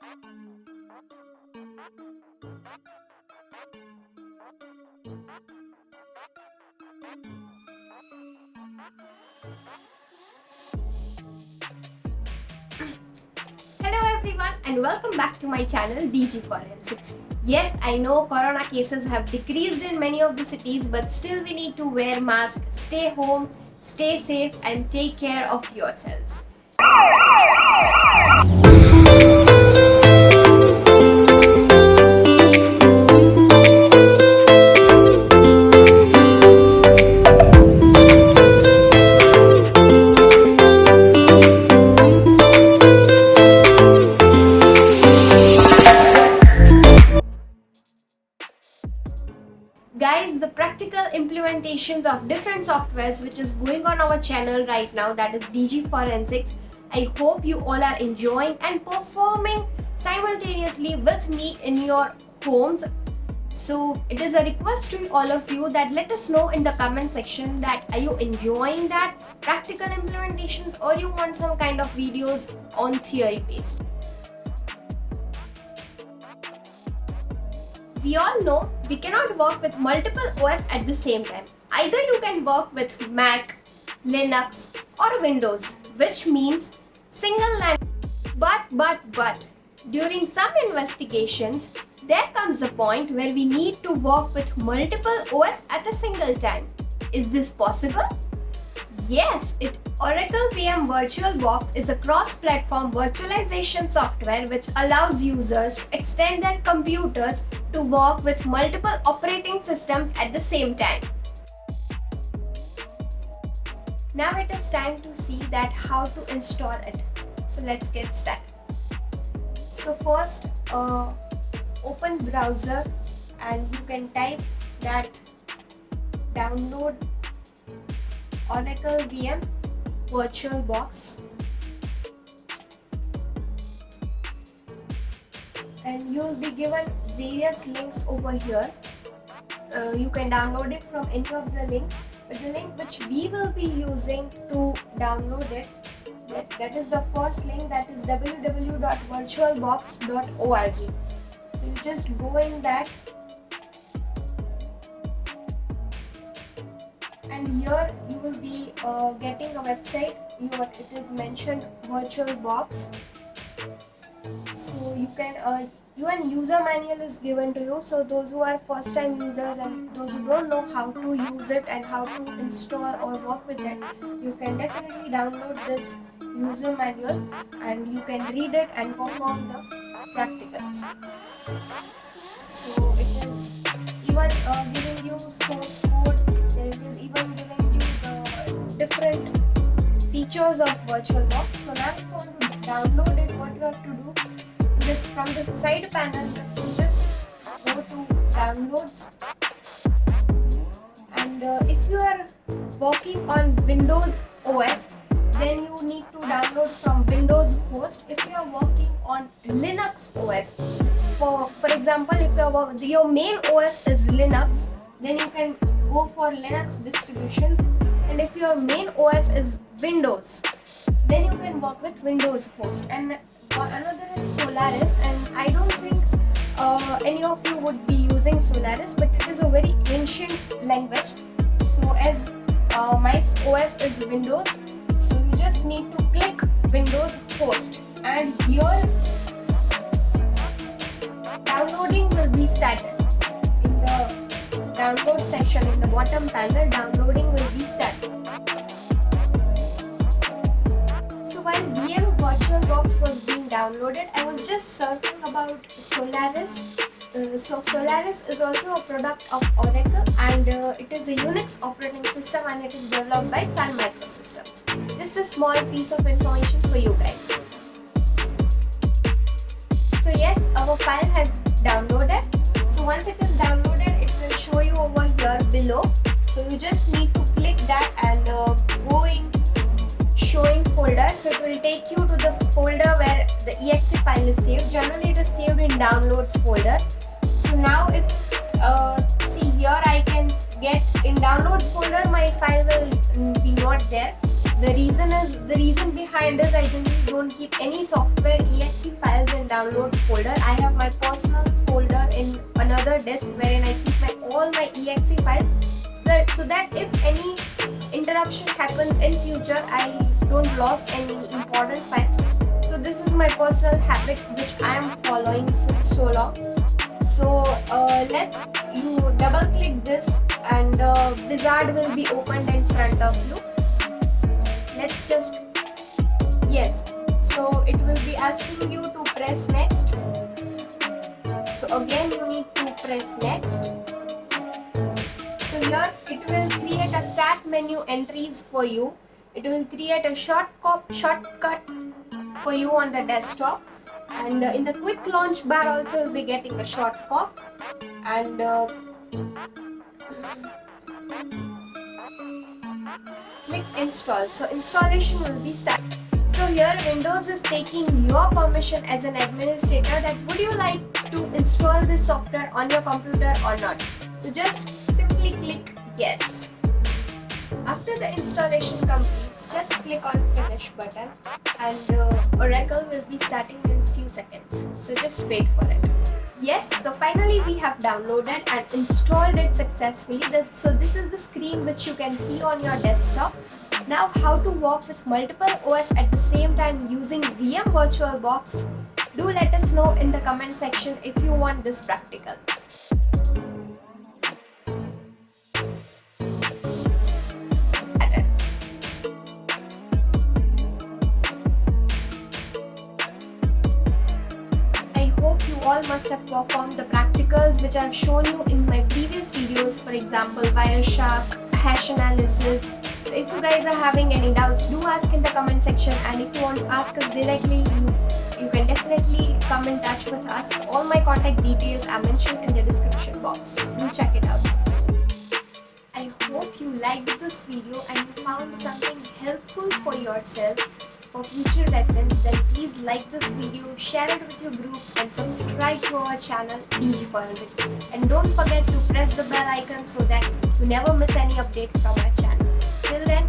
Hello everyone and welcome back to my channel DG Forensics. Yes, I know corona cases have decreased in many of the cities, but still we need to wear masks, stay home, stay safe and take care of yourselves. Guys, the practical implementations of different softwares which is going on our channel right now, that is DG Forensics, I hope you all are enjoying and performing simultaneously with me in your homes. So it is a request to all of you that let us know in the comment section that are you enjoying that practical implementations or you want some kind of videos on theory based. We all know we cannot work with multiple OS at the same time. Either you can work with Mac, Linux or Windows, which means single language. But during some investigations, there comes a point where we need to work with multiple OS at a single time. Is this possible? Yes, Oracle VM VirtualBox is a cross-platform virtualization software which allows users to extend their computers to work with multiple operating systems at the same time. Now it is time to see that how to install it. So let's get started. So first, open browser and you can type that download Oracle VM VirtualBox and you will be given various links over here. You can download it from any of the link, but the link which we will be using to download it, that is the first link, that is www.virtualbox.org. So you just go in that and here you will be getting a website. It is mentioned VirtualBox. So you can even user manual is given to you. So those who are first time users and those who don't know how to use it and how to install or work with it, you can definitely download this user manual and you can read it and perform the practicals. So it is even giving you source code. It is even giving you the different features of VirtualBox. So now if you want to download it, what you have to do is from the side panel, you just go to downloads, and if you are working on Windows OS, then you need to download from Windows host. If you are working on Linux OS, for example, if your main OS is Linux, then you can go for Linux distributions, and if your main OS is Windows, then you can work with Windows host. And another is Solaris, and I don't think any of you would be using Solaris, but it is a very ancient language. So as my OS is Windows, so you just need to click Windows host and your downloading will be started. In the download section in the bottom panel, downloading will be started. So while VM VirtualBox was being downloaded, I was just surfing about Solaris. So Solaris is also a product of Oracle, and it is a Unix operating system and it is developed by Sun Microsystems. Just a small piece of information for you guys. So yes, our file has downloaded. So once it is downloaded, it will show you over here below. So you just need to click that and go in showing folder. So it will take you to the folder where the exe file is saved. Generally it is saved in downloads folder. So now if see here, I can get in downloads folder, my file will be not there. The reason behind is I generally don't keep any software exe files in download folder. I have my personal folder in another disk wherein I keep all my exe files, so that if any interruption happens in future, I don't lose any important files. So this is my personal habit which I am following since so long. So let's you double click this and wizard will be opened in front of you. Let's just, yes, so it will be asking you to press next. So again you need to press next. So here it will create a start menu entries for you. It will create a shortcut for you on the desktop, and in the quick launch bar also you'll be getting a shortcut, and click install. So installation will be started. So here Windows is taking your permission as an administrator that would you like to install this software on your computer or not. So just simply click yes. After the installation completes, just click on finish button and Oracle will be starting in few seconds. So just wait for it. Yes, so finally we have downloaded and installed it successfully. So this is the screen which you can see on your desktop. Now how to work with multiple OS at the same time using VM VirtualBox? Do let us know in the comment section if you want this practical. All must have performed the practicals which I have shown you in my previous videos, for example Wireshark, hash analysis. So if you guys are having any doubts, do ask in the comment section, and if you want to ask us directly, you can definitely come in touch with us. All my contact details are mentioned in the description box. Do check it out. I hope you liked this video and you found something helpful for yourself. For future reference, then please like this video, share it with your groups and subscribe to our channel DG Forensics. And don't forget to press the bell icon so that you never miss any update from our channel. Till then,